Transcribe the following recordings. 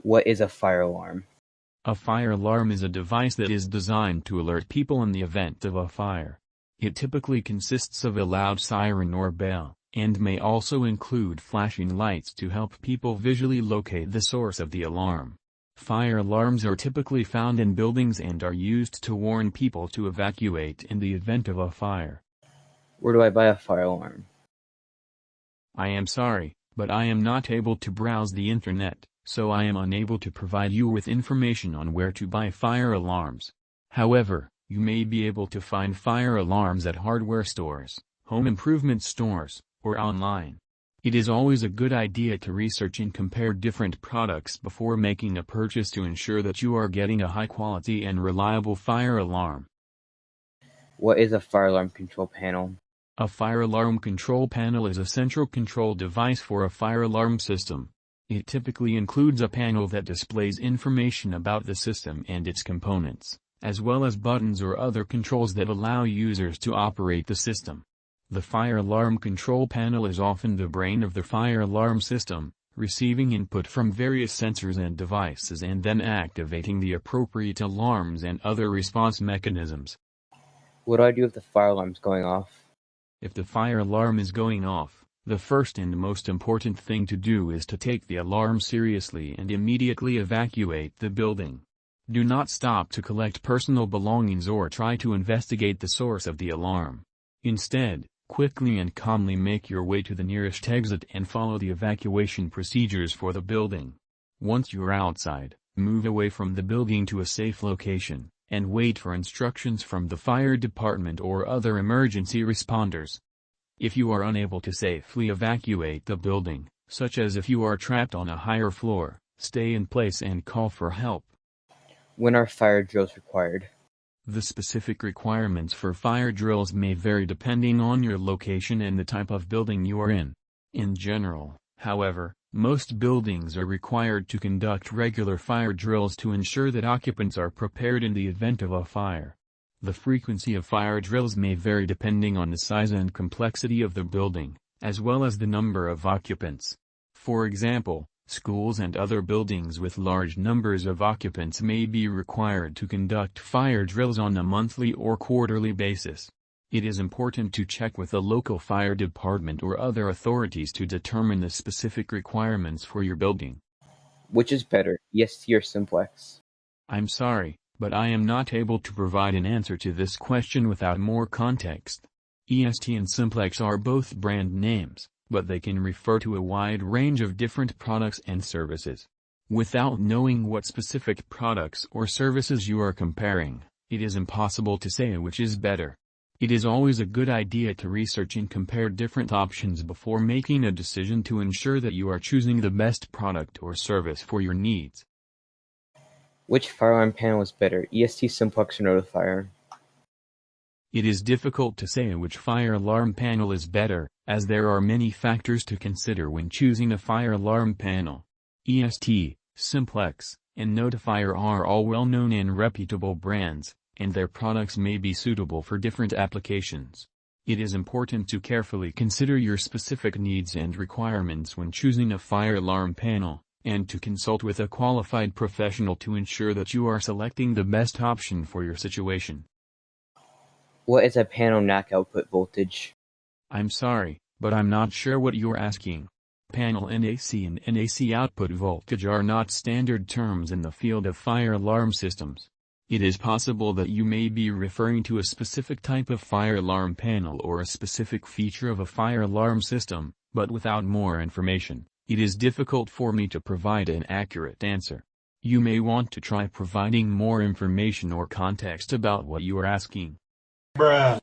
What is a fire alarm? A fire alarm is a device that is designed to alert people in the event of a fire. It typically consists of a loud siren or bell, and may also include flashing lights to help people visually locate the source of the alarm. Fire alarms are typically found in buildings and are used to warn people to evacuate in the event of a fire. Where do I buy a fire alarm? I am sorry, but I am not able to browse the internet, so I am unable to provide you with information on where to buy fire alarms. However, you may be able to find fire alarms at hardware stores, home improvement stores, or online. It is always a good idea to research and compare different products before making a purchase to ensure that you are getting a high-quality and reliable fire alarm. What is a fire alarm control panel? A fire alarm control panel is a central control device for a fire alarm system. It typically includes a panel that displays information about the system and its components, as well as buttons or other controls that allow users to operate the system. The fire alarm control panel is often the brain of the fire alarm system, receiving input from various sensors and devices and then activating the appropriate alarms and other response mechanisms. What do I do if the fire alarm's going off? If the fire alarm is going off, the first and most important thing to do is to take the alarm seriously and immediately evacuate the building. Do not stop to collect personal belongings or try to investigate the source of the alarm. Instead, quickly and calmly make your way to the nearest exit and follow the evacuation procedures for the building. Once you're outside, move away from the building to a safe location, and wait for instructions from the fire department or other emergency responders. If you are unable to safely evacuate the building, such as if you are trapped on a higher floor, stay in place and call for help. When are fire drills required? The specific requirements for fire drills may vary depending on your location and the type of building you are in. In general, however, most buildings are required to conduct regular fire drills to ensure that occupants are prepared in the event of a fire. The frequency of fire drills may vary depending on the size and complexity of the building, as well as the number of occupants. For example, schools and other buildings with large numbers of occupants may be required to conduct fire drills on a monthly or quarterly basis. It is important to check with the local fire department or other authorities to determine the specific requirements for your building. Which is better, EST or simplex? I'm sorry, but I am not able to provide an answer to this question without more context. EST and simplex are both brand names, but they can refer to a wide range of different products and services. Without knowing what specific products or services you are comparing, it is impossible to say which is better. It is always a good idea to research and compare different options before making a decision to ensure that you are choosing the best product or service for your needs. Which fire alarm panel is better, EST, simplex, or notifier? It is difficult to say which fire alarm panel is better, as there are many factors to consider when choosing a fire alarm panel. EST, simplex, and notifier are all well-known and reputable brands, and their products may be suitable for different applications. It is important to carefully consider your specific needs and requirements when choosing a fire alarm panel, and to consult with a qualified professional to ensure that you are selecting the best option for your situation. What is a panel NAC output voltage? I'm sorry, but I'm not sure what you're asking. Panel NAC and NAC output voltage are not standard terms in the field of fire alarm systems. It is possible that you may be referring to a specific type of fire alarm panel or a specific feature of a fire alarm system, but without more information, it is difficult for me to provide an accurate answer. You may want to try providing more information or context about what you are asking. Bruh.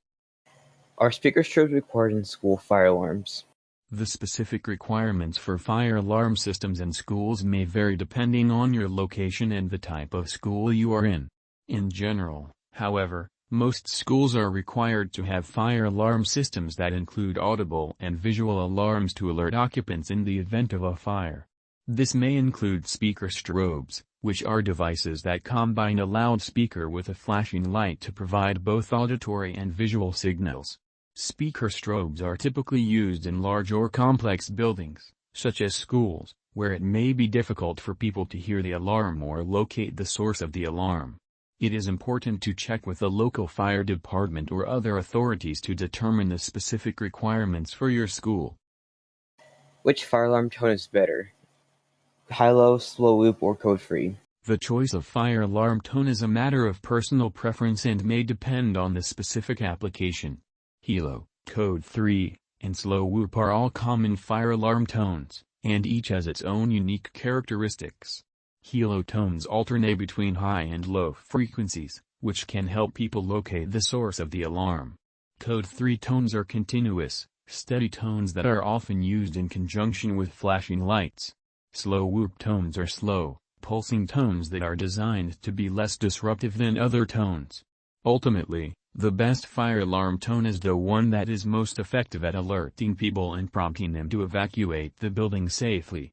Are speaker strobes required in school fire alarms? The specific requirements for fire alarm systems in schools may vary depending on your location and the type of school you are in. In general, however, most schools are required to have fire alarm systems that include audible and visual alarms to alert occupants in the event of a fire. This may include speaker strobes, which are devices that combine a loudspeaker with a flashing light to provide both auditory and visual signals. Speaker strobes are typically used in large or complex buildings, such as schools, where it may be difficult for people to hear the alarm or locate the source of the alarm. It is important to check with the local fire department or other authorities to determine the specific requirements for your school. Which fire alarm tone is better? High-low, slow loop, or code-free? The choice of fire alarm tone is a matter of personal preference and may depend on the specific application. Hilo, Code 3, and slow whoop are all common fire alarm tones, and each has its own unique characteristics. Hilo tones alternate between high and low frequencies, which can help people locate the source of the alarm. Code 3 tones are continuous, steady tones that are often used in conjunction with flashing lights. Slow whoop tones are slow, pulsing tones that are designed to be less disruptive than other tones. Ultimately, the best fire alarm tone is the one that is most effective at alerting people and prompting them to evacuate the building safely.